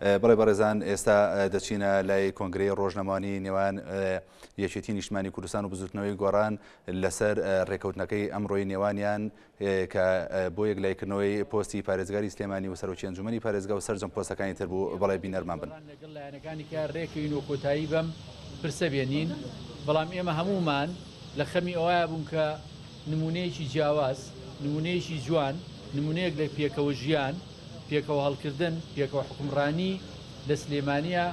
بەڵێ بەڕێزان ئێستا دەچینە لای کۆنگرەی ڕۆژنەمانی نێوان یەکێتی نیشتمانی کوردستان و بزوتنەوەی گۆڕان لەسەر ڕێکەوتنەکەی ئەمڕۆی نێوانیان کە بۆ یەکلایکردنەوەی پۆستی پارێزگاری سلێمانی و سەرۆکی ئەنجومەنی پارێزگا و سەرجەم پۆستەکانی تر بوو بەڵێ بینەرمان بن لەگەڵ لایەنەکانی کە ڕێکەوین و کۆتایی بەم پرسە بێنین بەڵام ئێمە هەمومان لە خەمی ئەوایە بوون کە نمونەیەکی جیاواز نمونەیەکی جوان نمونەیەک لە پێکەوە ژیان پێکەوە هەڵکردن پێکەوە حکومڕانی لە سلێمانیە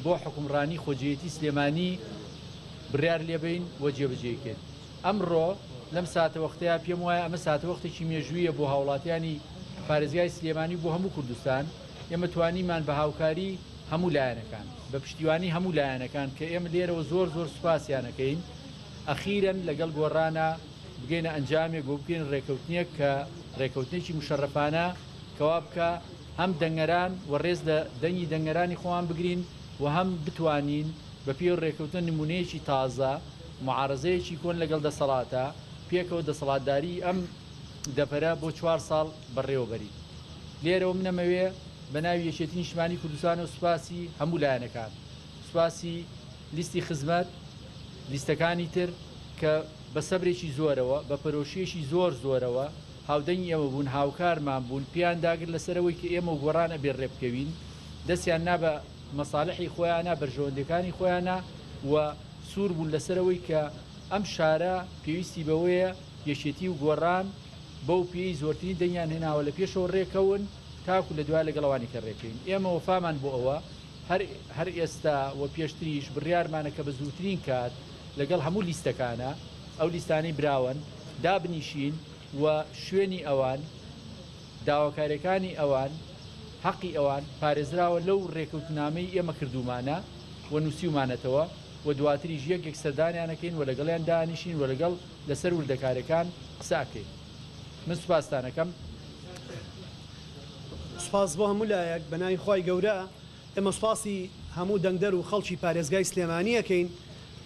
بۆ حکومڕانی خۆجیەتی سلێمانی بڕیار لێبین وە جێبەجێکرد ئەمڕۆ لەم ساتە وەختەیە پێم وایە ئەمە ساتە وەختێکی مێژوویە بۆ هاوڵاتیانی پارێزگای سلێمانی بۆ هەموو کوردستان ئێمە توانیمان بە هاوکاری هەموو لایەنەکان بە پشتیوانی هەموو لایەنەکان کە ئێمە لێرەوە زۆر سوپاسیانەکەین ئەخیرن لەگەڵ گۆڕانە بگەینە ئەنجامێک بۆ بکەین ڕێکەوتنیەک کە ڕێکەوتنێکی مشەڕەفانە کەوا بکە هەم دەنگەران و ڕێز لە دەنگی دەنگەرانی خۆیان بگرین و هەم بتوانین بە پێ ڕێکەوتن نمونەیەکی تازە معارەزەیەکی کۆن لەگەڵ دەسەڵاتە پێکەوە دەسەڵاتداری ئەم دەپەرە بۆ 4 ساڵ بەڕێوەبەری لێرەوە منەمەوێ بە ناوی یەکێتی نیشتمانی کوردستان و سوپاسی هەموو لایەنەکان سوپاسی لیستی خزمەت لیستەکانی تر کە بە سەبرێکی زۆرەوە بە پەرۆشیەکی زۆرەوە هاودەنگی ئەوە بوون هاوکارمان بوون پیان داگر لەسەرەوەی کە ئێمە گۆڕانە بێ ڕێبکەوین دەستیان نا بە مەساڵحی خۆیانە بەرژەوەندەکانی خۆیانە و سوور بوون لەسەرەوەی کە ئەم شارە پێویستی بەوەیە یەکێتی و گۆڕان بەو پێی زۆرترین دەنگیان هێناوە لە پێشەوە ڕێکەون تاکو لە دوای لەگەڵەوانی کە ڕێکەین ئێمە وەفامان بۆ ئەوە هەر ئێستا و پێشتریش بڕیارمانە کە بە زووترین کات لەگەڵ هەموو لیستەکانە ئەو لیستانەی براون دابنیشین و شوێنی ئەوان داواکاریەکانی ئەوان حەقی ئەوان پارێزراوە لەو ڕێکەوتنامەی ئێمە کردومانە و نووسیمانەتەوە و دواتریش یەکێک سەردانیانەکەین و لەگەڵیان دانیشین و لەگەڵ لەسەر وردەکارەکان قساکەین من سوپاسدانەکەم سوپاس بۆ هەموو لایەک بە ناوی خۆی گەورە ئێمە سوپاسی هەموو دەنگدەر و خەڵکی پارێزگای سلێمانیەکەین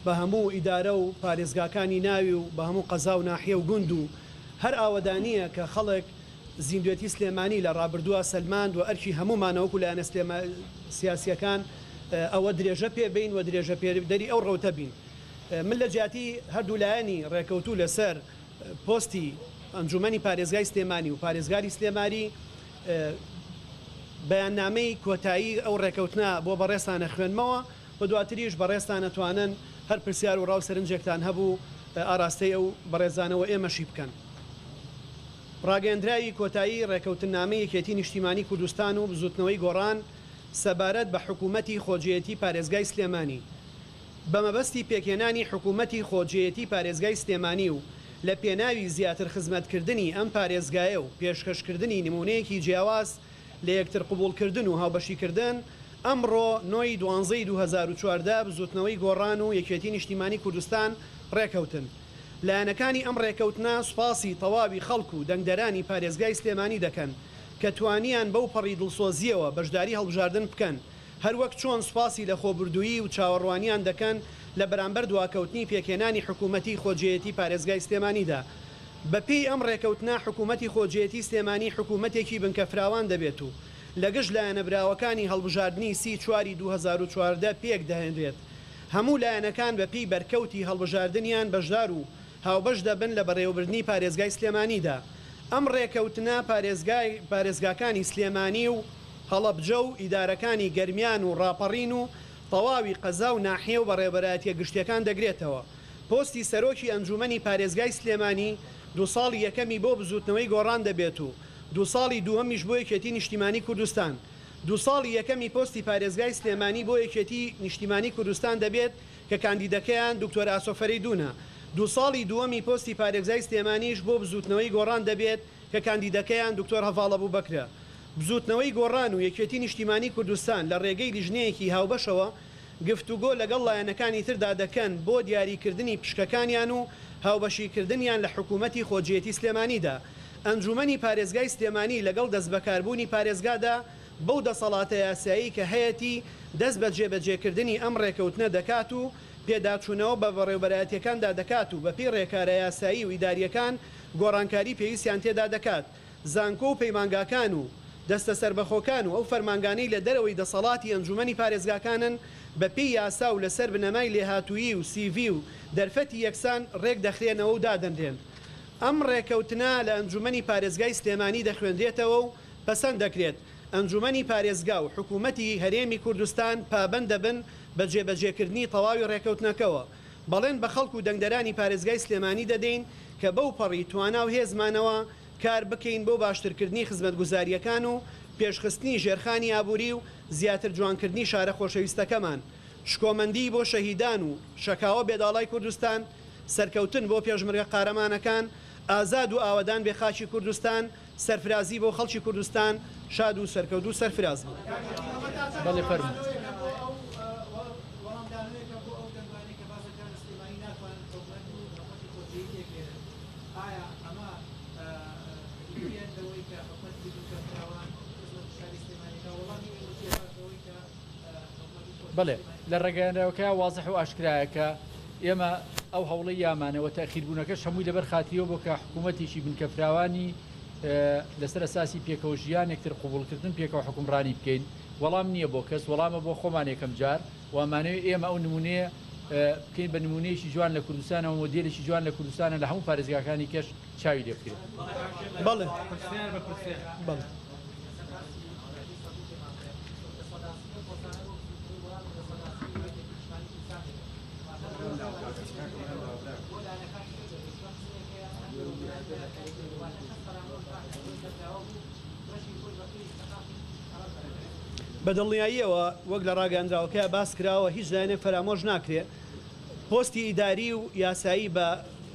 بە هەموو ئیدارە و پارێزگاکانی ناوی و بە هەموو قەزا و ناحیە و گوند و هەر ئاوەدانیە کە خەڵک زیندوێتی سلێمانی لە ڕابردووە سەلماند و ئەرکی هەمومانەوەکو لایەنە سیاسیەکان ئەوە درێژە پێبین و درێژە پێدەری ئەو ڕەوتە بین من لە جیاتی هەردوو لایەنی ڕێکەوتوو لەسەر پۆستی ئەنجومەنی پارێزگای سلێمانی و پارێزگاری سلێمانی بەیاننامەی کۆتایی ئەو ڕێکەوتنە بۆ بەڕێستانە خوێنمەوە و دواتریش بەڕێستانە توانن هەر پرسیار و ڕاو سەرنجێکتان هەبوو ئاراستەی ئەو بەڕێزانەوە ئێمەشی بکەن. ڕاگەندراوی کۆتایی ڕێکەوتنامەی یەکێتی نیشتیمانی کوردستان و بزوتنەوەی گۆڕان سەبارەت بە حکوومەتی خۆجیەتی پارێزگای سلێمانی بە مەبەستی پێکێنانی حکوومەتی خۆجیەتی پارێزگای سلێمانی و لە پێناوی زیاتر خزمەتکردنی ئەم پارێزگایە و پێشکەشکردنی نمونەیەکی جیاواز لە یەکتر قبولکردن و هاوبەشیکردن ئەمڕۆ 9/12/2014 بزوتنەوەی گۆڕان و یەکێتی نیشتیمانی کوردستان ڕێکەوتن لایەنەکانی ئەم ڕێکەوتنە سوپاسی تەواوی خەڵکو و دەنگدەرانی پارێزگای سلێمانی دەکەن کە توانیان بەو پەڕی دڵسۆزیەوە بەشداری هەڵبژاردن بکەن هەروەک چۆن سوپاسی لە خۆبردووی و چاوەڕوانیان دەکەن لە بەرامبەر دواکەوتنی پێکێنانی حکوومەتی خۆجیەتی پارێزگای سلێمانیدا بەپێی ئەم ڕێکەوتنە حکوومەتی خۆجیەتی سلێمانی حکوومەتێکی بنکەفراوان دەبێت و لەگەشت لایەنەبراوەکانی هەڵبژاردننی 4/2014 پێک دەهێنرێت هەموو لایەنەکان بەپێی بەرکەوتی هەڵبژاردنیان بەشدار و هاوبەش دەبن لە بەڕێوەبردننی پارێزگای سلێمانیدا ئەم ڕێکەوتنە پارێزگاکانی سلێمانی و هەڵەبجە و ئیدارەکانی گەرمیان و ڕاپەڕین و تەواوی قەزا و ناحیە و بەڕێوەبەرایەتیە گشتیەکان دەگرێتەوە پۆستی سەرۆکی ئەنجومەنی پارێزگای سلێمانی 2 ساڵی یەکەمی بۆ بزوتنەوەی گۆڕان دەبێت و 2 ساڵی دووەمیش بۆ یەکێتی نیشتیمانی کوردستان 2 ساڵی یەکەمی پۆستی پارێزگای سلێمانی بۆ یەکێتی نیشتیمانی کوردستان دەبێت کە کاندیدەکەیان دکتۆر ئاسۆفەری دوونە 2 ساڵی دووەمی پۆستی پارێزگای سلێمانیش بۆ بزوتنەوەی گۆڕان دەبێت کە کاندیدەکەیان دکتۆر هەڤاڵ ئەبوبەکرە بزوتنەوەی گۆڕان و یەکێتی نیشتیمانی کوردستان لە ڕێگەی لیژنەیەکی هاوبەشەوە گفتوگۆ لەگەڵ لایەنەکانی تردا دەکەن بۆ دیاریکردنی پشکەکانیان و هاوبەشیکردنیان لە حکوومەتی خۆجیەتی سلێمانیدا ئەنجومەنی پارێزگای سلێمانی لەگەڵ دەست بەکاربوونی پارێزگادا بەو دەسەڵاتە یاسایی کە هەیەی دەست بە جێبەجێکردنی ئەم ڕێکەوتنە دەکات و پێداچوونەوە بە بەڕێوەبەرایەتیەکاندا دەکات و بەپی ڕێکارە یاسایی و ئیداریەکان گۆڕانکاری پێویستیان تێدا دەکات زانکۆ و پەیمانگاکان و دەستە سربەخۆکان و ئەو فەرمانگانەی لە دەرەوەی دەسەڵاتی ئەنجومەنی پارێزگاکانن بەپێی یاسا و لەسەر بنەمای لێهاتوویی و CV و دەرفەتی یەکسان ڕێک دەخرێنەوە و دادەندێن. ئەم ڕێکەوتنە لە ئەنجومەنی پارێزگای سلێمانی دەخوێندرێتەوە و پەسەند دەکرێت ئەنجومەنی پارێزگا و حکوومەتی هەرێمی کوردستان پابەند دەبن بە جێبەجێکردنی تەواوی ڕێکەوتنەکەەوە. بەڵێن بە خەڵک و دەنگدەرانی پارێزگای سلێمانی دەدەین کە بەو پەڕی توانا و هێزمانەوە کار بکەین بۆ باشترکردنی خزمەتگوزاریەکان و پێشخستنی ژێرخانی ئابووری و زیاتر جوانکردنی شارە خۆشەویستەکەمان، شکۆمەندی بۆ شەهیدان و شەکاوە بێداڵای کوردستان، سەرکەوتن بۆ پێشمەرگە قارەمانەکان، ئازاد و ئاوەدان بێ خاچی کوردستان، سەرفرازی بۆ خەڵکی کوردستان، شاد و سەرکەوت و سەرفراز. بەڵێ فەرموو. بەڵێ لە ڕێگەیانەوەکە وازح و ئاشکرایە کە ئێمە ئەو هەوڵی یامانەوە تاخیربوونەکەش هەمووی لەبەر خاتیەوە بۆ کە حکوومەتێکی بنکەفراوانی لەسەر ئەساسی پێکەوە ژیان یەکتر قوبوڵکردن پێکەوە حکومڕانی بکەین. وەڵام نییە بۆ کەس، وەڵامە بۆ خۆمان یەکەم جار وامانەوێت ئێمە ئەو نمونەیە بکەین بە نمونەیەکی جوان لە کوردستانەوە مۆدێلێکی جوان لە کوردستانە لە هەموو پارێزگاکانی کەش چاوی لێ بکرێت. بەڵێ بەدڵنیاییەوە وەک لە ڕاگەاندراوەکە باس کراوە هیچ لایەنێک فەرامۆژ ناکرێت پۆستی ئیداری و یاسایی بە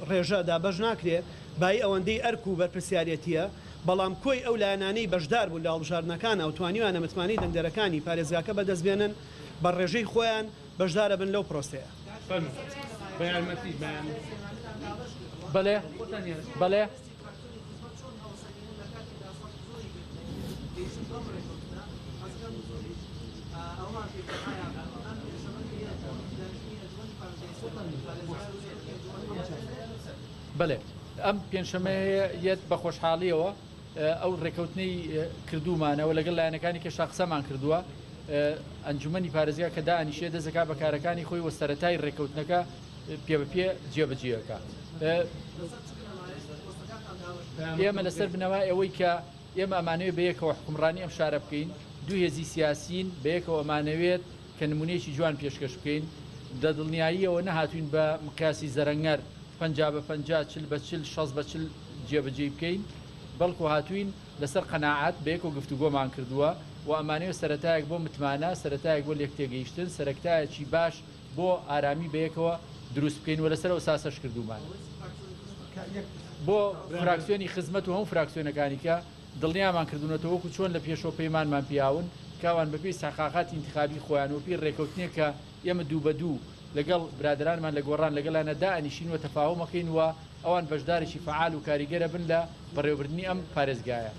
ڕێژە دابەش ناکرێت بای ئەوەندەی ئەرک و بەرپرسیارەتیە، بەڵام کۆی ئەو لایەنانەی بەشدار بوون لە هەڵبژاردنەکان ئەو توانیوانە متمانی دەنگدەرەکانی پارێزگاکە بەدەستبێنن بە ڕێژەی خۆیان بەشدارە بن لەو پرۆسەیە. بەڵێ بەڵێ بەڵێ ئەم پێنجشەمەیەت بە خۆشحاڵیەوە ئەو ڕێکەوتنەی کردومانەوە لەگەڵ لایەنەکانی کە شاخسەمان کردووە ئەنجومەنی پارێزگا کە دانیشێ دەزەکا بە کارەکانی خۆی وە سەرەتای ڕێکەوتنەکە پێ بەپێ جێبەجێەکە. ئێمە لەسەر بنەوە ئەوەی کە ئێمە ئەمانەوێت بەیەکەوە حکومڕانی ئەم شارە بکەین، دوو هێزی سیاسین بەیەکەوە ئەمانەوێت کە نمونەیەکی جوان پێشکەش بکەین، دەدڵنیاییەوە نەهاتوین بە مقیاسی زەرەنگەر 50 بە 50 40 بە 40 60 بە 40 جێبەجێ بکەین، بەڵکو هاتوین لەسەر قەناعەت بەیەکەوە گفتوگۆمان کردووە و ئەمانەوە سەرەتایەک بۆ متمانە، سەرەتایەک بۆ لێکتێگەیشتن، سەرەتایەکی باش بۆ ئارامی بەیەکەوە دروست بکەین و لەسەرەوە ساسەش کردومان بۆ فراکسیۆنی خزمەت و هەموو فراکسیۆنەکانی کە دڵنیامان کردوونەتەوە وەکو چۆن لە پێشەوە پەیمانمان پیاون کاوان بەپێی ساقاقاتی انتخابی خۆیان و پێی ڕێکەوتنێک کە ئێمە دوو بە دوو لەگەڵ برادرانمان لە گۆڕان لەگەڵانە دائنیشین و تەفاومەکەین وە ئەوان بەشدارێکی فعال و کاریگەرە بن لە بەڕێوەبردنی ئەم پارێزگایە.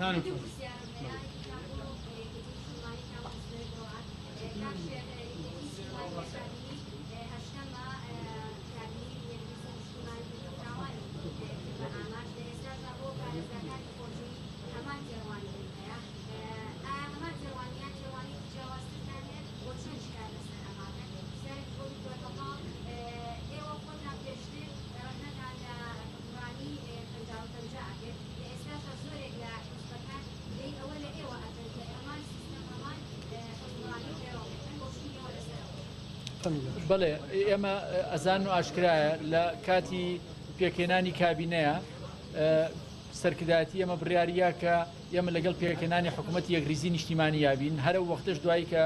بەڵێ ئێمە ئەزان و ئاشکرایە لە کاتی پێکێنانی کابینەیە سەرکردایەتی ئێمە بڕیاریە کە ئێمە لەگەڵ پێکێنانی حکوومەتی یەکریزی نیشتیمانی یابین هەرە وەختش دوایی کە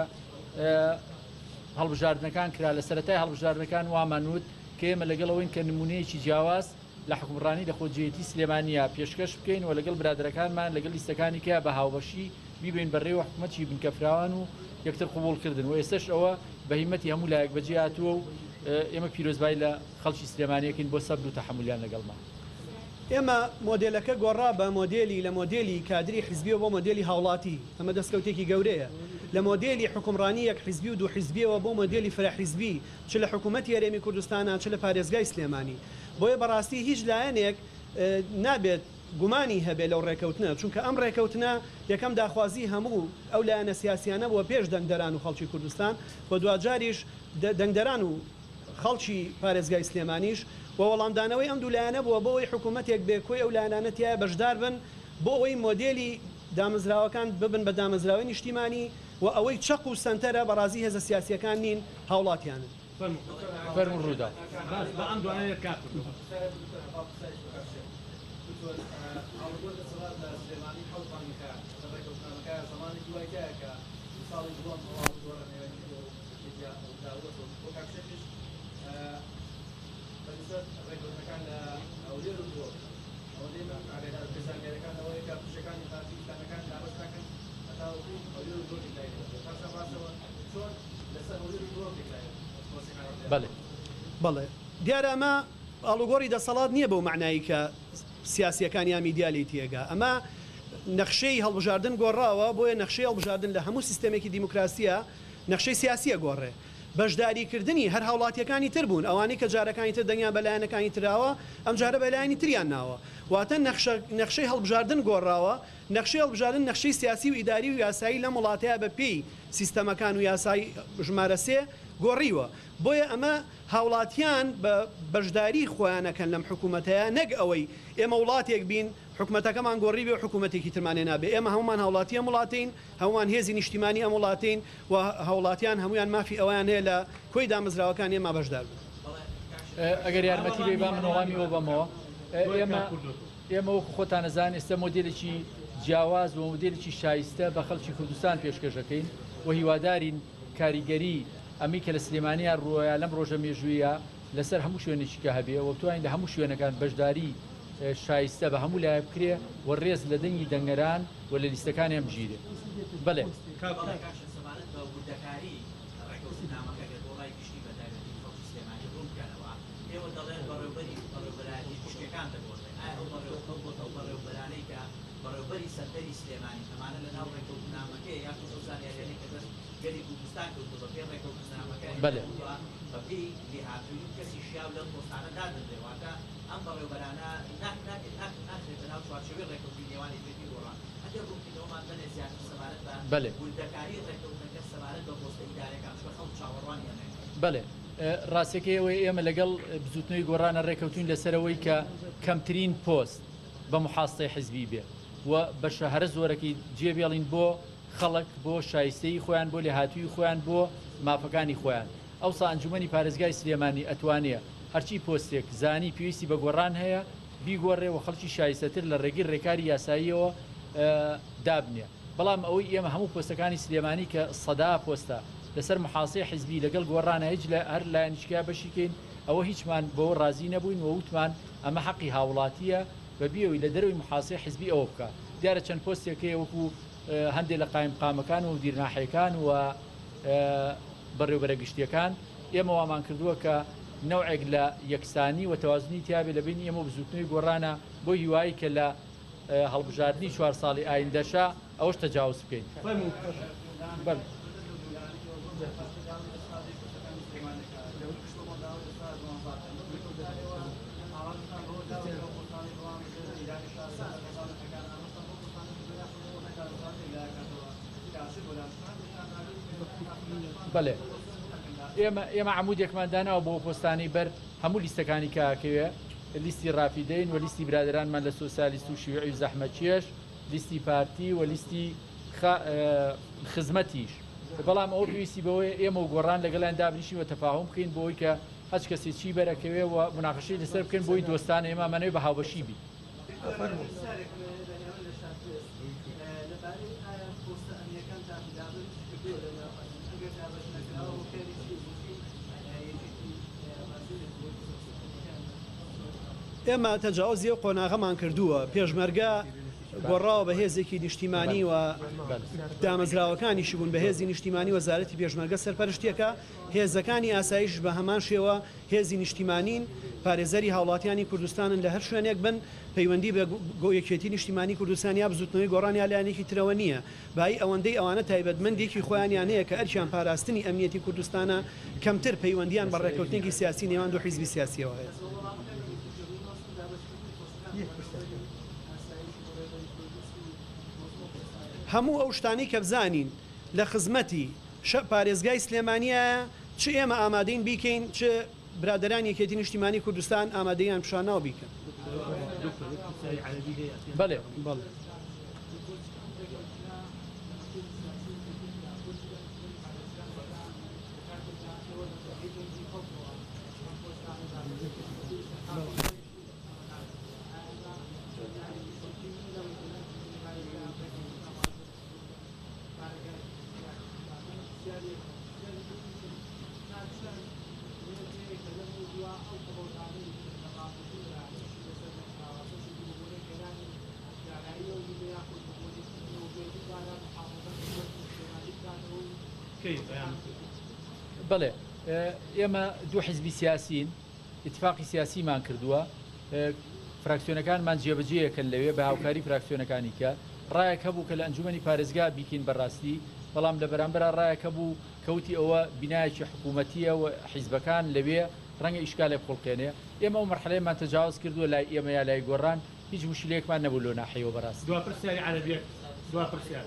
هەڵبژاردنەکان کرا لە سەرەتای هەڵبژاردنەکان وامانوت کە ئێمە لەگەڵەوەین کە نمونەیەکی جیاواز لە حکومڕانی لە خۆجێتی سلێمانیە پێشکەش بکەین و لەگەڵ برادرەکانمان لەگەڵ لیستەکانی کە بە هاوبەشی بیبین بەڕێوە حکوومەتی بنکەفراوان و یەکتر قوبوڵکردن و ئێستش ئەوە بەهیمەتی هەموو لایەک بەجێ هاتووە و ئێمە پیرۆزبای لە خەڵکی سلێمانیەکەین بۆ سەبر و تەحمولیان لەگەڵمان. ئێمە مۆدلەکە گۆڕا بە مۆدلی لە مۆدلی کادری حیزبیەوە بۆ مۆدلی هاوڵاتی، ئەمە دەستکەوتێکی گەورەیە لە مۆدلی حکومڕانی یەک حیزبی و دوو حیزبیەوە بۆ مۆدلی فرەحیزبی چ لە حکوومەتی هەرێمی کوردستانە چ لە پارێزگای سلێمانی. بۆیە بەڕاستی هیچ لایەنێک نابێت گومانی هەبێ لەو ڕێکەوتنە چونکە ئەم ڕێکەوتنە یەکەم داخوازی هەموو ئەو لایەنە سیاسیانە بووە پێش دەنگدەران و خەڵکی کوردستان و دوجاریش دەنگدەران و خەڵکی پارێزگای سلێمانیش و وەڵامدانەوەی ئەم دوولایەنە بووە بۆ ئەوەی حکوومەتێک بێکۆی ئەو لایەنانەتیایە بەشدار بن بۆ ئەوەی مۆدێلی دامەزراوەکان ببن بە دامەزراوەی نیشتیمانی و ئەوەی چەق و سنتەرە بەڕازی هێزە سیاسیەکان نین هاوڵاتیانن فەرمو ڕوودا بەڵێ دیارە ئەمە ئاڵوگۆڕی دەسەڵات نییە بەو معنایی کە سیاسیەکان یا میدیالی تێگا ئەمە نەخشەی هەڵبژاردن گۆڕاوە بۆیە نەخشەی هەڵبژاردن لە هەموو سیستەمێکی دیموکراسیە نەخشەی سیاسیە گۆڕێ بەشداریکردنی هەر هاوڵاتیەکانی تر بوون ئەوانەی کە جارەکانی تر دەنگیان بەلایەنەکانی تراوە ئەم جارە بەلایانی تریان ناوە واتە نەخشەی هەڵبژاردن گۆڕاوە نەخشەی هەڵبژاردن نەخشەی سیاسی و ئیداری و یاسایی لە وڵاتەیە بە پێی سیستەمەکان و یاسای ژمارە سێ گۆڕیوە بۆیە ئەمە هاوڵاتیان بە بەشداری خۆیانەکەن لەم حکوومەتەیە نەک ئەوەی ئێمە وڵاتێک بین حکوومەتەکەمان گۆڕی بێ حکوومەتێکی ترمانێ نابێ ئێمە هەمومان هاوڵاتی ئەم وڵاتین هەمومان هێزی نیشتیمانی ئەم وڵاتین و هاوڵاتیان هەمویان مافی ئەویان هەیە لە کۆی دامەزراوەکان ئێمە بەشدار بن ئەگەر یارمەتی بێ با من وەڵامیەوە بەمەوە ئێمە وەکو خۆتان نەزان ئێستا مۆدێلێکی جیاواز و مۆدێلێکی شایستە بە خەڵکی کوردستان پێشکەشەکەین و هیوادارین کاریگەری ئەمی کە لە سلێمانیان ڕووە لەم ڕۆژە مێژوویە لەسەر هەموو شوێنێکیکە هەبێ و توانین لە هەموو شوێنەکان بەشداری شایستە بە هەموو لای بکرێ و ڕێز لە دەنگی دەنگەران و لە لیستەکانیان بژیرێ بڵێ بەڕێوەبەری سەرتەری سلێمانی ئەمانە لە ناو ڕێکەوتنامەکەی یا خۆزانیانەی کە دەست گەری کوردستان کەوتووە بە پێ ڕێکەوتنامەکەی بە پێی لێهاتووی کەسی شیاو لەم پۆستانەدا دەدرێواتە ئەم بەڕێوەبەرانە ناخرێت بە ناو چوارچێوەی ڕێکەوتنی نێوانی پێتی گۆڕان ئەگەر ڕوونکردنەوەمان بنێ زیاتر سەبارەت بە گوندەکاری ڕێکەوتنەکە سەبارەت بە پۆستە ئیدارەکان چوە خەڵک چاوەڕوانیان بەڵێ ڕاستەکەیەوەی ئێمە لەگەڵ بزوتنەوەی گۆڕانە ڕێکەوتین لەسەرەوەی کە کەمترین پۆست بە محاستەی حزبی بێ و بە شەهرە زۆرەکی جێبێڵین بۆ خەڵک بۆ شایستەی خۆیان بۆ لێهاتووی خۆیان بۆ مافەکانی خۆیان ئەوسا ئەنجومەنی پارێزگای سلێمانی ئەتوانێ هەرچی پۆستێک زانی پێویستی بە گۆڕان هەیە بیگۆڕێ و خەڵکی شایستەتر لە ڕێگەی ڕێکاری یاساییەوە دابنێ بەڵام ئەوەی ئێمە هەموو پۆستەکانی سلێمانی کە سەدا پۆستە لەسەر محاسی حزبی لەگەڵ گۆڕانە هیچ لە هەر لایەنشکیا بەشیکەین ئەوە هیچمان بۆ ڕازی نەبووین و وتمان ئەمە حەقی هاوڵاتیە بە بیەوەی لە دەروی محاسی حزبی ئەوە بکە دیارە چەند پۆستێکەیە وەکو هەندێک لە قایمقامەکان و دیرناحیەکان و بەڕێوەبەرە گشتیەکان ئێمە وامان کردووە کە نەوعێک لە یەکسانی و تەوازنی تیابێ لە بینی ئێمە بزوتنەوەی گۆڕانە بۆ هیوایی کە لە هەڵبژاردننی 4 ساڵی ئایندەشە ئەوەش تەجاوز بکەین بەڵێ ئێمە عمودێکماندانەوە بۆ پۆستانی بەر هەموو لیستەکانی کاکەوێ لیستی ڕافیدەین و لیستی برادرانمان لە سۆسیالیست و شیوعی و زەحمەتکێش لیستی پارتی و لیستی خزمەتیش بەڵام ئەوە پێویستی بەوەی ئێمە و گۆڕان لەگەڵیان دابنیشی و تەفاهم بکەین بۆی کە هەچ کەسی چی بەرەکەوێ و مناقەشەی لەسەر بکەین بۆی دۆستانە ئێمەمانەوەی بە هاوبەشی بی ئێمە تەجاوزی و قۆناغەمان کردووە پێشمەرگە گۆڕاوە بە هێزێکی نیشتیمانی و دامەزراوەکانیشی بوون بە هێزی نیشتیمانی وەزارەتی پێشمەرگە سەرپەرشتیەکە هێزەکانی ئاسایش بە هەمان شێوە هێزی نیشتیمانین پارێزەری هاوڵاتیانی کوردستانن لە هەر شوێنێک بن پەیوەندی بە یەکێتی نیشتیمانی کوردستان یا بزوتنەوەی گۆڕان یا لایەنێکی ترەوە نییە بای ئەوەندەی ئەوانە تایبەتمەندێکی خۆیانیان هەیە کە ئەرچیان پاراستنی ئەمنیەتی کوردستانە کەمتر پەیوەندیان بە ڕێکەوتنێکی سیاسی نێوان دوو حیزبی سیاسیەوە هەیە هەموو ئەو شتانی کە بزانین لە خزمەتی پارێزگای سلێمانیە چ ئێمە ئامادەین بیکەین چ برادران یەکێتی نیشتیمانی کوردستان ئامادەیان پیشاناو بیکەن. بەڵێ بەڵێ ئێمە دوو حیزبی سیاسین اتفاقی سیاسیمان کردووە فراکسیۆنەکانمان جێبەجێیەکەن لەوێ بە هاوکاری فراکسیۆنەکانی کە ڕایەک هەبوو کە لە ئەنجومەنی پارێزگا بیکەین بەڕاستی بەڵام لە بەرامبەر ڕایەکە بوو کەوتی ئەوە بینایەکی حکوومەتیە و حیزبەکان لەوێ ڕەنگە ئیشکالێ بخڵقێنێ ئێمە و مەرحەلەیەمان تەجاوز کردووە لای ئێمە یا لای گۆڕان هیچ مشکلەیەکمان نەبوو لۆ ناحیەوە بەڕاستی. دوا پرسیاری عەرەبیە دوا پرسیار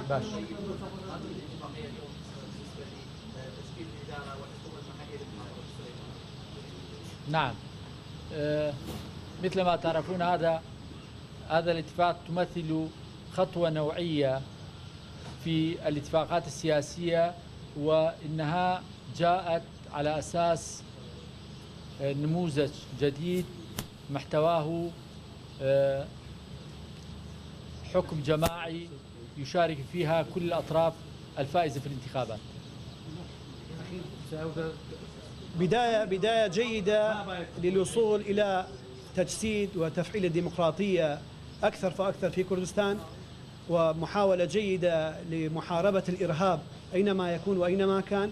باش نعم مثل ما تعرفون هذا الاتفاق تمثل خطوة نوعية في الاتفاقات السياسية وإنها جاءت على أساس نموذج جديد محتواه حكم جماعي يشارك فيها كل الأطراف الفائزة في الانتخابات. بداية جيدة للوصول إلى تجسيد وتفعيل الديمقراطية أكثر فأكثر في كردستان، ومحاولة جيدة لمحاربة الإرهاب أينما يكون وأينما كان،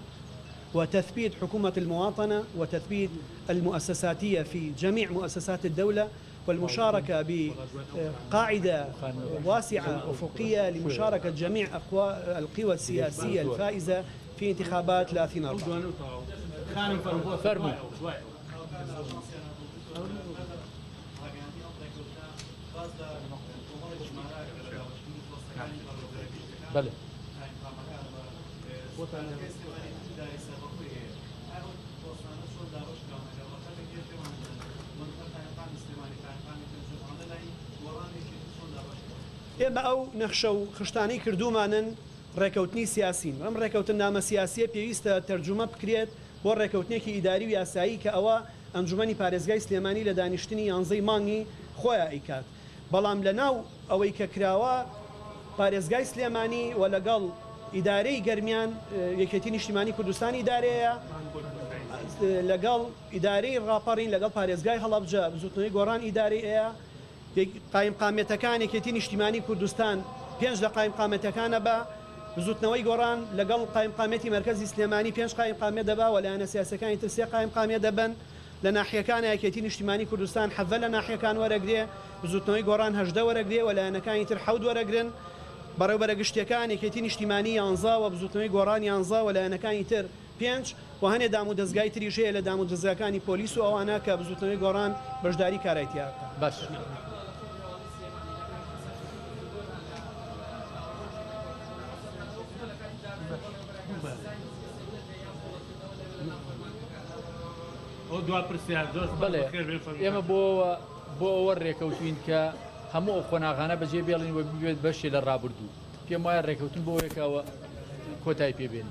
وتثبيت حكومة المواطنة وتثبيت المؤسساتية في جميع مؤسسات الدولة، والمشاركة بقاعدة واسعة أفقية لمشاركة جميع القوى السياسية الفائزة في انتخابات 30/4. فرموا بله ئێمە ئەو نەخشە و خشتانەی کردومانن ڕێکەوتنی سیاسین. ئەم ڕێکەوتن نامە سیاسیە پێویستە تەرجمە بکرێت بۆ ڕێکەوتنێکی ئیداری و یاسایی کە ئەوە ئەنجومەنی پارێزگای سلێمانی لە دانیشتنی 11 مانگی خۆیان ئەیکات. بەڵام لە ناو ئەوەی کە کراوە پارێزگای سلێمانی و لەگەڵ ئیدارەی گەرمیان یەکێتی نیشتیمانی کوردستان ئیدارەیە، لەگەڵ ئیدارەی ڕاپەڕین لەگەڵ پارێزگای هەڵەبجە بزوتنەوەی گۆڕان ئیدارەیە، قایم قامێتەکان یەکێتی نیشتیمانی کوردستان 5 لە قایم قامێتەکانە بە بزوتنەوەی گۆڕان لەگەڵ قایم قامێتی مەرکەزی سلێمانی 5 قایم قامێت دەبا و لایەنە سیاسەکانی تر 3 قایم قامێت دەبن. لە ناحیەکان یەکێتی نیشتیمانی کوردستان 7 لە ناحیەکان وەرەگرێ، بزوتنەوەی گۆڕان 18 وەرەگرێ و لایەنەکانی تر 7 وەرەگرن. بەڕێوەبەرە گشتیەکان یەکێتی نیشتیمانی 11 و بزوتنەوەی گۆڕان 11 و لایەنەکانی تر 5 و هەنێ دام و دەستگای تریژەیە لە دام و دەستگاکانی پۆلیس و ئەوانە کە بزوتنەوەی گۆڕان بەشداری کارایتیاکە. باش بەڵێ ئێمە بۆ ئەوە ڕێکەوتین کە هەموو ئەو خۆناغانە بەجێ بێڵین و ببێت بەشێ لە ڕابردوو. پێم وایە ڕێکەوتن بۆ یەکەوە کۆتای پێبێن.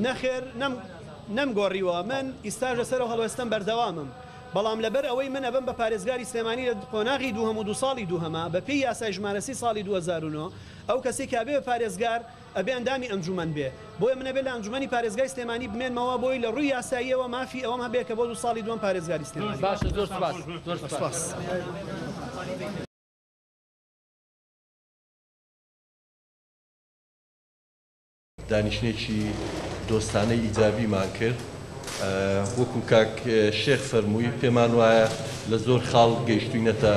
نەخێر نەمگۆڕیوە، من ئیستاژ لەسەرەوە هەڵوێستم بەردەوامم، بەڵام لەبەر ئەوەی من ئەبم بە پارێزگاری سلێمانی لە قۆناغی 2002 ساڵی دووهەمە بە پێی یاسای ژمارەسی ساڵی 2009 ئەو کەسی کابێ بە پارێزگار ئەبێ ئەندامی ئەنجومەن بێ، بۆیە منە بێ لە ئەنجومەنی پارێزگای سلێمانی بمێنمەوە بۆی لە ڕووی یاساییەوە مافی ئەوەم هەبێ کە بۆ 2 ساڵی دووەم پارێزگاری سلێمانی. باشە، زۆر سپاس، زۆر سپاس. دانیشتێکی دۆستانەی ئیجابیمان کرد وەکو کاک شێخ فەرمووی پێمان وایە لە زۆر خاڵ گەیشتوینەتە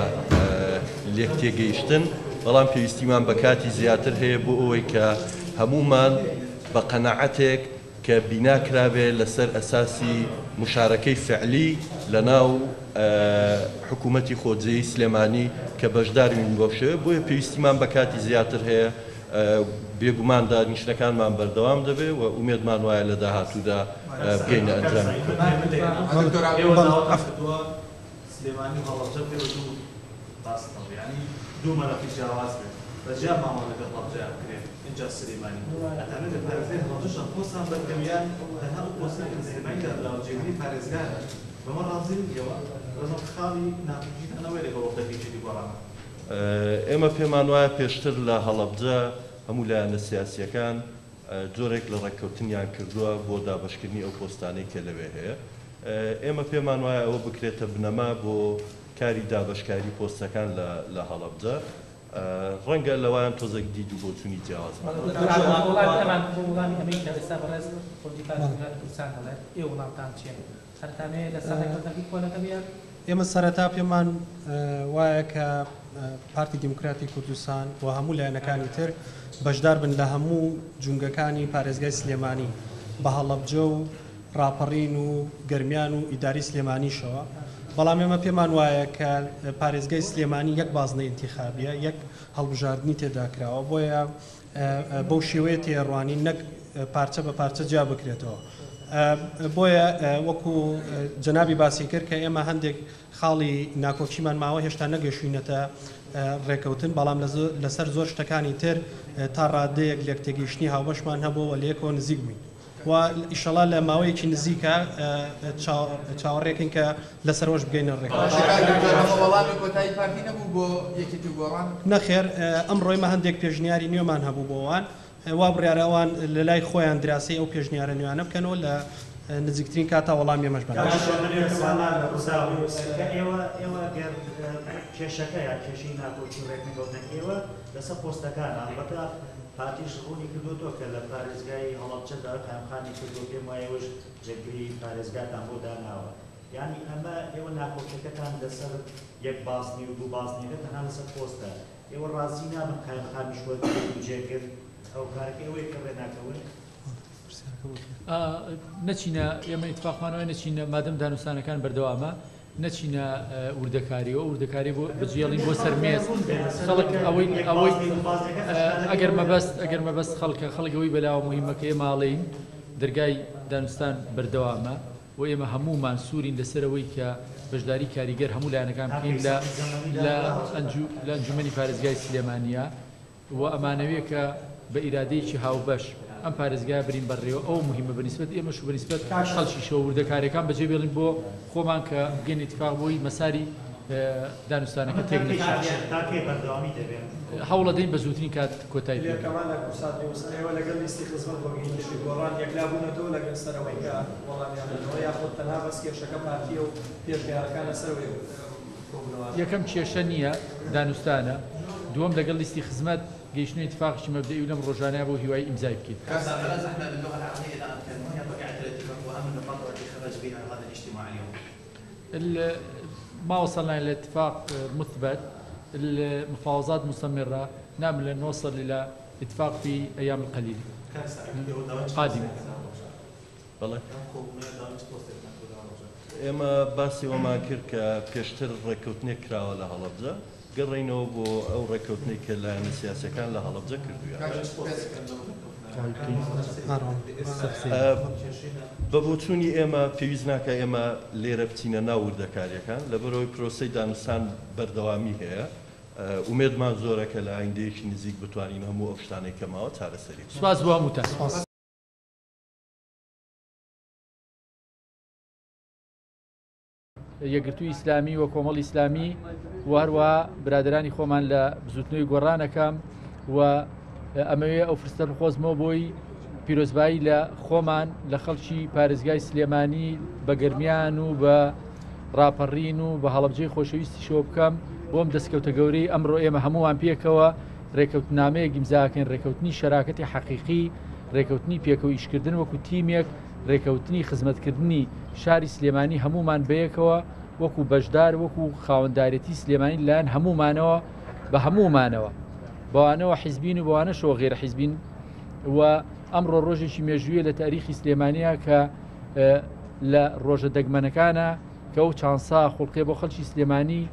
لێک تێگەیشتن بەڵام پێویستیمان بە کاتی زیاتر هەیە بۆ ئەوەی کە هەمومان بە قەنەعەتێک کە بیناکرابێ لەسەر ئەساسی مشارەکەی فعلی لە ناو حکوومەتی خۆجێی سلێمانی کە بەشداروین بۆ شێوە بۆیە پێویستیمان بە کاتی زیاتر هەیە بێگومان دانیشتەکانمان بەردەوام دەبێت و ئومێدمان وایە لە داهاتوودا بگەینە ئەنجام سلێمانی هەڵەبجە پێ دوو باستەڵ ینی دوو مەلەفی جیاواز بێت بەجیا ماوە لەگەڵ هەڵبجەیان بکرێت اینجا سلێمانی ئەتانێت لە پارێزگای هەڵبجەشان پۆستان بەردەمیان تەنها ئەو پۆستێک کە سلێمانی دەراوجێگری پارێزگارە بەمە ڕازی نیەوە ڕزم خاڵی ناپیژیدانەوەی لەگەڵ وەختەکەی گۆڕان ئێمە پێمان وایە پێشتر لە هەڵەبجە هەموو لایەنە سیاسیەکان جۆرێک لە ڕێککەوتنیان کردووە بۆ دابەشکردنی ئەو پۆستانەی کە لەوێ هەیە ئێمە پێمان وایە ئەوە بکرێتە بنەما بۆ کاری دابەشکاری پۆستەکان لە هەڵەبجە ڕەنگە لەوایان تۆزێک دید و بۆچوونی جیاواز ئێمە سەرەتا پێمان وایە کە پارتی دیموکراتی کوردستان و هەموو لایەنەکانی تر بەشدار بن لە هەموو جونگەکانی پارێزگای سلێمانی بە هەڵەبجە و ڕاپەڕین و گەرمیان و ئیداری سلێمانیشەوە بەڵام ئێمە پێمان وایە کە پارێزگای سلێمانی یەک بازنەی انتیخابیە یەک هەڵبژاردننی تێداکراوە بۆیە بەو شێوەیە تێڕوانی نەک پارچە بە پارچە جا بکرێتەوە بۆیە وەکو جەنابی باسی کرد کە ئێمە هەندێک خاڵی ناکۆکیمان ماوە هێشتا نەگەشوینەتە ڕێکەوتن بەڵام لەسەر زۆر شتەکانی تر تا ڕادەیەک لێک تێگەیشتنی هاوبەشمان هەبووە لێکەوە نزیک بووین و ئیشەڵا لە ماوەیەکی نزیکە چاوەڕێکین کە لەسەرۆش بگەینە نەخێر ئەمڕۆیمە هەندێک پێشنیاری نوێمان هەبوو بۆوان وا بڕیارەوان لە لای خۆیان دراسی ئەو پێشنیارە نوێیانە بکەنەوە لە نزیکترین کاتا وەڵام ئێمەش بن کێشەکە یا کێشەی ناکۆچی ڕێکنگەوتنەک ئێوە لەسەر پۆستەکان ئەڵبەتە پارتیش ڕوونی کردوتۆ کە لە پارێزگای هەڵەبجەدا قایمخانی کردو پێم وایەوەش جێگری پارێزگاتان بۆ داناوە یعنی ئەمە ئێوە ناکۆچەکەتان لەسەر یەک بازنی و دوو بازنیەکە تەنها لەسەر پۆستە ئێوە ڕازی نابن قایمخانیش وەرگرت و جێگرت ئەو کارەکە ئەوەیە کە ڕێناکەون نەچینە ئێمە ئیتفاقمانەوەی نەچینە مادەم دانوستانەکان بەردەوامە نەچینە وردەکاریەوە وردەکاری بۆ بەجێڵین بۆ سەرمێز خەڵک ئەوەی ئەگەر مەبەست خەڵکەوەی بەلاوە مهمەکەی ماڵین دەرگای دانوستان بەردەوامە و ئێمە هەمومان سوورین لەسەرەوەی کە بەشداری کاریگەر هەموو لایەنەکان بکەین لە ئەنجومەنی پارێزگای سلێمانیە و ئەمانەوەیە کە بە ئیرادەیەکی هاوبەش ئەم پارێزگای برین بەڕێوە ئەو مهمە بەنسبەت ئێمەش بەنسبەت خەڵکی شەو وردەکارەکان بەجێ بێڵین بۆ خۆمان کە بگەین اتفاق بۆی مەساری دانوستانەکە تێک هەوڵە دەین بە زووترین کات کۆتایی لەگەڵ لیستی خزمەت بۆ گەیشتنی گۆڕان یەکلابوونەوە لەگەڵ سەرەوەی کە وەڵامیانەوە یاخۆ تەنها بەس کێشەکە پارتیە و پێشبیارەکان لەسەرەوەی یەکەم کێشە نییە دانوستانە دووەم لەگەڵ لیستی خزمەت گەیشتنی اتفاقی مەبدەئی و لەم ڕۆژانەیە بۆ هیوای ئیمزای بکەیت ما وصلنا إلى اتفاق مثبت المفاوضات مستمرة نأمل أن نوصل إلى اتفاق في أيام القليلة قادمة ئێمە باسی وەمان کرد کە پێشتر ڕێککەوتنێک کراوە لە هەڵەبجە گەڕێینەوە بۆ ئەو ڕێککەوتنێک کە لایەنە سیاسەکان لە هەڵەبجە کردووە بە بۆچوونی ئێمە پێویست ناکە ئێمە لێرە بچینە ناو وردەکاریەکان لەبەرەوەی پرۆسەی دانوستان بەردەوامی هەیە ومێدمان زۆرە کە لە ئایندەیەکی نزیک بتوانین هەموو ئەو شتانەی کەماوە چارەسەری سپاس بۆ هەمووتان یەکگرتووی ئیسلامی و کۆمەڵی ئیسلامی و هەروە برادرانی خۆمان لە بزوتنەوەی گۆڕانەکەم و ئەمەوێ ئەو فرستە بخۆزمەوە بۆی پیرۆزبایی لە خۆمان لە خەڵکی پارێزگای سلێمانی بە گەرمیان و بە ڕاپەڕین و بە هەڵەبجەی خۆشەویستی شۆ بکەم بۆم دەستکەوتە گەورەی ئەمڕۆ ئێمە هەمووان پێکەوە ڕێکەوتنامەیە گیمزاکەن ڕێکەوتنی شەراکەتی حەقیقی ڕێکەوتنی پێکەوە ئیشکردن وەکو تیمێک ڕێکەوتنی خزمەتکردنی شاری سلێمانی هەمومان بەیەکەوە وەکو بەشدار وەکو خاوەنددارەتی سلێمانی لایەن هەمومانەوە بە هەمومانەوە بەوانەوە حیزبین و بەوانە شۆ غێرە حیزبین و ئەمڕۆ ڕۆژێکی مێژوویە لە تاریخی سلێمانیا کە لە ڕۆژە دەگمەنەکانە کە ئەو چانسا خوڵقێ بۆ خەڵکی سلێمانی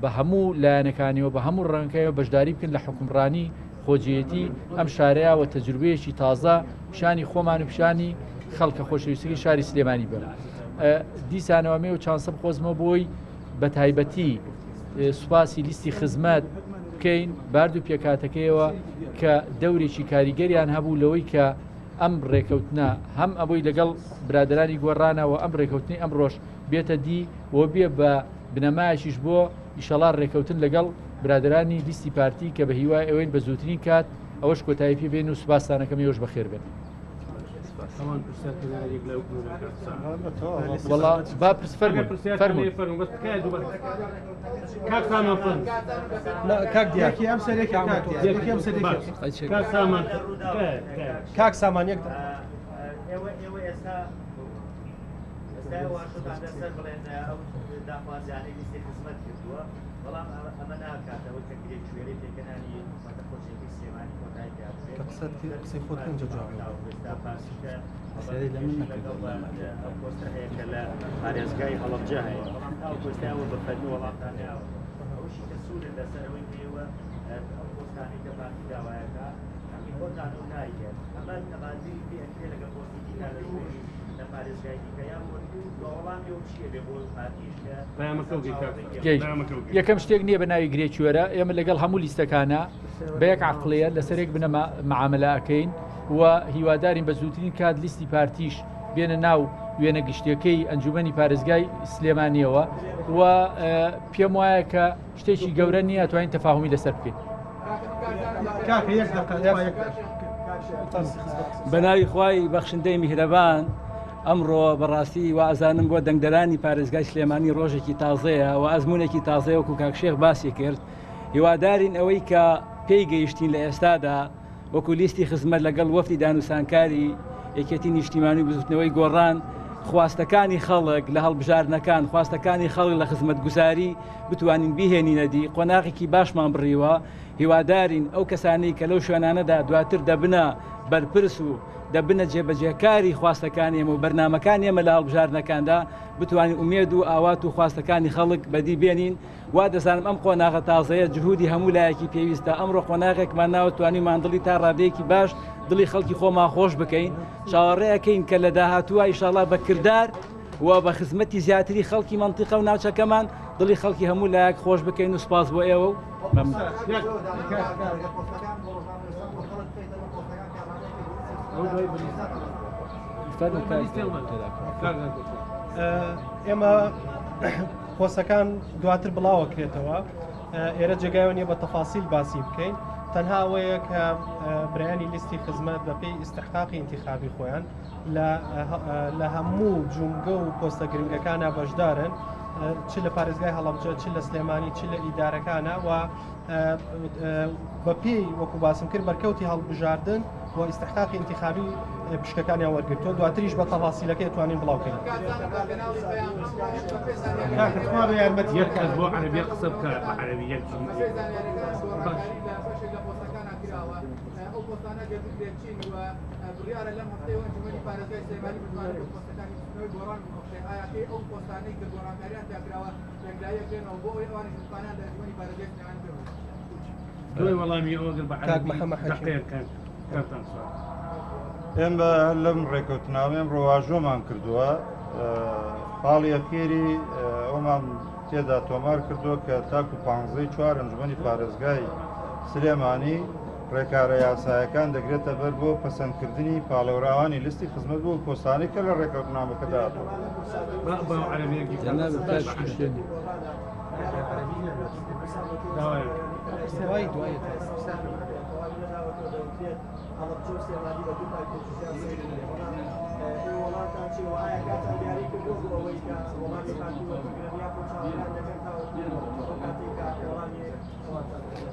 بە هەموو لایەنەکانیەوە بە هەموو ڕەنگەکەیەوە بەشداری بکەن لە حکومڕانی خۆجیەتی ئەم شارەیەوە تەجروبەیەکی تازە پیشانی خۆمان و پیشانی خەڵکە خۆشەویستەکەی شاری سلێمانی بن. دیسانەوەمێ و چانسە بخۆزمەوە بۆی بە تایبەتی سوپاسی لیستی خزمەت بکەین بارد و پێکاتەکەیەوە کە دەورێکی کاریگەریان هەبوو لەوەی کە ئەم ڕێکەوتنە هەم ئەوەی لەگەڵ برادرانی گۆڕانەوە ئەم ڕێکەوتنی ئەم ڕۆژ بێتە دی و بێ بە بنەمایشیش بۆ ئیشەڵا ڕێکەوتن لەگەڵ برادرانی لیستی پارتی کە بە هیوای ئەوەین بە زووترین کات ئەوەش کۆتایی پێ بێن و سوپاسانەکەم ێوەش بەخێر بێن. والله باب فرمي بس كاك سامان فرن لا كاك دياكي ام سريك دياكي ام سريك كاك سامان كاك سامان يقدر قصي خود كنت پارێزگای هەڵەبجە هەیە ئەو کۆستایەوە بە فەرمی وڵاتانە ئەوشی کە سوورن لەسەرەوەی پێوە ئەو پۆستانی کە پارتی داوایەکە ئەمی خۆتان و نایگەن ئەمە تەبادیلی پێ ئەکرێ لەگەڵ پۆستی دیکە لە پارێزگای دیکە یان بە وەڵامی ئەو چییە بێ بۆ پارتیش کە یەکەم شتێک نییە بە ناوی گرێچوەرە ئێمە لەگەڵ هەموو لیستەکانە بە یەک عەقڵەیە لەسەرێک بنە معاملەکەین و هیوادارین بە زووترین کات لیستی پارتیش بێنە ناو وێنە گشتیەکەی ئەنجومەنی پارێزگای سلێمانیەوە و پێم وایە کە شتێکی گەورە نییە توانین تەفاهمی لەسەر بکەین. بەناوی خوای بەخشندەی میهرەبان ئەمڕۆ بەڕاستی وازانم بۆ دەنگدەرانی پارێزگای سلێمانی ڕۆژێکی تازەیە و ئەزمونێکی تازەیە وەکو کاکشێخ باسی کرد هیوادارین ئەوەی کە پێی گەیشتین لە ئێستادا وەکو لیستی خزمەت لەگەڵ وەفدی دانوسانکاری یەکێتی نیشتیمانی و بزوتنەوەی گۆڕان خواستەکانی خەڵک لە هەڵبژاردنەکان خواستەکانی خەڵک لە خزمەت گوزاری بتوانین بیهێنینەدی قۆناغێکی باشمان بڕیوە هیوادارین ئەو کەسانی کە لەو شوێنانەدا دواتر دەبنە بەرپرس و دەبنە جێبەجێکاری خواستەکانی ئێمە و بەرنامەکانی ئێمە لە هەڵبژاردنەکاندا بتوانین ئومێد و ئاوات و خواستەکانی خەڵک بەدی بێنین وا دەزانم ئەم قۆناغە تازەیە جهودی هەموو لایەکی پێویستە ئەمڕۆ قۆناغێکمان ناوەتوانیمان دڵی تا ڕادەیەکی باش دڵی خەڵکی خۆمان خۆش بکەین چاوەڕێیەکەین کە لە داهاتووە ئیشاڵا بە کردار و بە خزمەتی زیاتری خەڵکی مەنتیقە و ناوچەکەمان دڵی خەڵکی هەموو لایەک خۆش بکەین و سپاس بۆ ئێوە و ئێمە پۆستەکان دواتر بڵاوەکرێتەوە ئێرە جێگایەوە نیە بە تەفاسیل باسی بکەین تەنها ئەوەیە کە برایانی لیستی خزمەت بەپێی ئیستحقاقی انتخابی خۆیان لە هەموو جومگە و پۆستە گرنگەکانە بەشدارن چ لە پارێزگای هەڵەبجە چ لە سلێمانی چ لە ئیدارەکانە و بەپێی وەکو باسم کرد بەرکەوتی هەڵبژاردن و ئیستحقاقی انتخابی پشکەکانیان وەرگرتووە دواتریش بە تەفاسیلەکەی توانین بڵاوکەین. یەک کەس بۆ عەرەبی قسە بکە بە عەرەبی یەک ئەو پۆستانە گەردوێتچین و بڕیارە لەم هەفتەی ئەنجومەنی پارێزگای سلێمانی بتوانێت پۆستەکانی گۆڕان ئاەکەی ئەو پۆستانەی کە گۆڕانکاریان تاکراوە یەکلایە بێنەوە بۆ ئەوەی ئەوانیش بتوانیان لە ئەنجومەنی پارێزگای سلێمانی بێنەوە. دوای وەڵامی ئەوەگەر بە عەرەبی دەقیقەکان کارتان سوال. ئێمە لەم ڕێکەوتناوە ئەمڕۆ واژۆمان کردووە خاڵی ئەخێری ئەومان تێدا تۆمار کردووە کە تاکو 15 ئەنجومەنی پارێزگای سلێمانی ڕێکارە یاسایەکان دەگرێتە بەر بۆ پەسەندکردنی پاڵەوراوانی لیستی خزمەت بوو پۆستانی کە لە ڕێکەوتنامەکەدا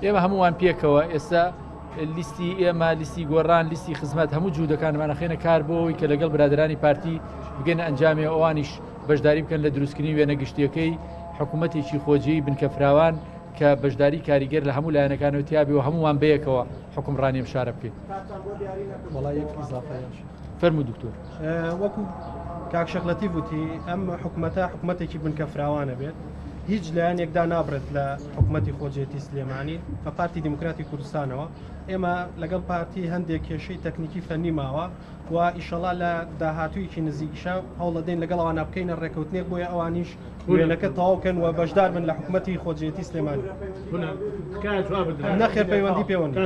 ئێمە هەمووان پێکەوە ئێستا لیستی ئێمە لیستی گۆڕان لیستی خزمەت هەموو جوودەکانمانە خێنە کار بۆەوەی کە لەگەڵ برادرانی پارتی بگەنە ئەنجامی ئەوانیش بەشداری بکەن لە دروستکردنی وێنە گشتیەکەی حکوومەتێکی خۆجیی بنکە فراوان کە بەشداری کاریگەر لە هەموو لایەنەکانەوە تیابی و هەمومان بەیەکەوە حکومڕانی شارە بکەین. فەرموو دکتۆر. وەکو کاک شەقلەتی وتی ئەم حکوومەتە حکوومەتێکی بنکە فراوانە بێت هیچ لایەن یەکدا نابرێت لە حکوومەتی خۆجێتی سلێمانی بە پارتی دیموکراتی کوردستانەوە ئێمە لەگەڵ پارتی هەندێک کێشەی تەکنیکی فەنی ماوە و ئیشەڵا لە داهاتوویکی نزیکیشە هەوڵ دەدەین لەگەڵ ئەوانە بکەینە ڕێکەوتنێک بۆیە ئەوانیش وێنەکە تەواوکەن و بەشدار بن لە حکوومەتی خۆجێتی سلێمانی. نەخێر پەیوەندی پەیوەندی.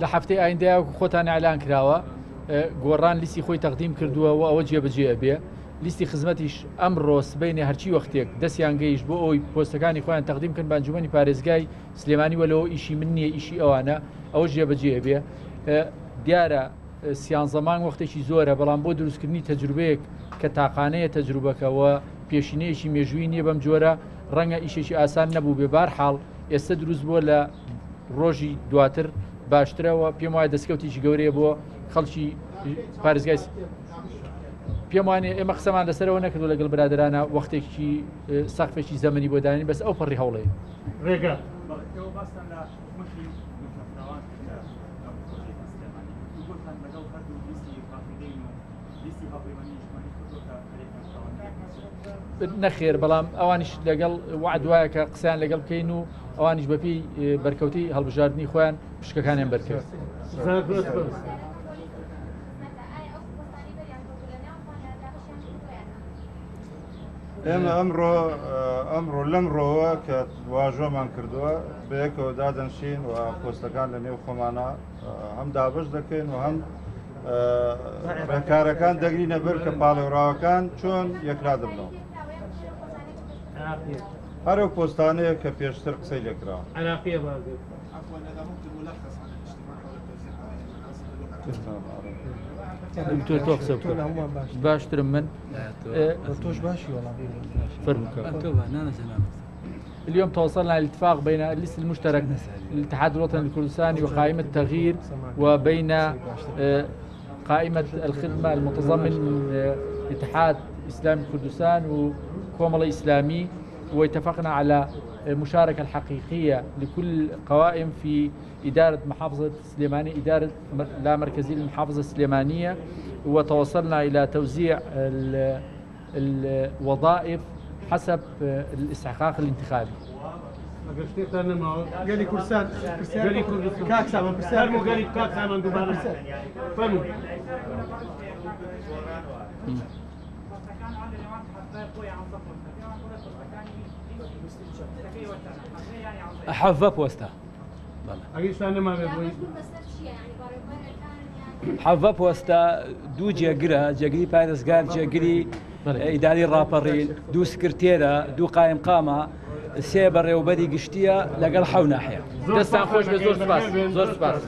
لە هەفتەی ئایندەیە خۆتان ئەعلان کراوە گۆڕان لیستی خۆی تەقدیم کردووە و ئەوە جێبەجێ بێ لیستی خزمەتیش ئەمڕۆ سبەینێ هەرچی وەختێک دەستیان گەیشت بۆ ئەوی پۆستەکانی خۆیان تەقدیم کردن بە ئەنجومەنی پارێزگای سلێمانی وەلەوە ئیشی من نییە ئیشی ئەوانە ئەوە جێبەجێ بێ دیارە سیان زەمان وەختێکی زۆرە بەڵام بۆ دروستکردنی تەجروبەیەک کە تاقانەیە تەجروبەکەەوە پێشینەیەکی مێژووی نییە بەم جۆرە ڕەنگە ئیشێکی ئاسان نەبوو بێ بارحاڵ ئێستا دروست بووە لە ڕۆژی دواتر باشترەوە پێم وایە دەستکەوتێکی گەورەیە بۆ خەڵکی پارێزگای پێم وانێ ئێمە قسەمان لەسەرەوە نەکردو لەگەڵ برادرانە وەختێکی سەقفێکی زەمەنی بۆ دانین بەس ئەو پەڕی هەوڵێ ڕێگە نەخێر بەڵام ئەوانیش لەگەڵ وعد وایە کە قسەیان لەگەڵ بکەین و ئەوانیش بەپی بەرکەوتی هەڵبژاردننی خۆیان پشکەکانیان بەرکرد. ئێمە ئەمڕۆ لەمڕۆوە کە واژۆمان کردووە بەیەکەوە دادەنشین و پۆستەکان لە نێو خۆمانە هەم دابش دەکەین و هەم ڕێکارەکان دەگرینە بەر کە پاڵێوراوەکان چۆن یەکلا دەبنەوە. هەرو پۆستانەیە کە پێشتر قسەی لێکراوە. تۆ قسە باشترم من تۆش باشی اليوم توصلنا لاتفاق بين الليست المشترك للاتحاد الوطني الكردستاني وقائمة التغيير وبين قائمة الخدمة المتضمن اتحاد إسلامي كردستان وكوملا إسلامي واتفقنا على المشاركة الحقيقية لكل قوائم في إدارة محافظة سليمانية إدارة لا مركزية للمحافظة السليمانية وتوصلنا إلى توزيع الوظائف حسب الاستحقاق الانتخابي. قالي كردستان قالي كردستان كاك سامان فرمو قالي كاك سامان دوباره فرمو حفظ بوستا حفظ بوستا دو جاگرا جاگری پارێزگار جاگری ئیداری ڕاپەڕین دوو سکرتێرە دوو قایم قامە سێ بەڕێوەبەری گشتیە لەگەڵ حەو ناحەیە دەستان خۆش بێ زۆر سپاس.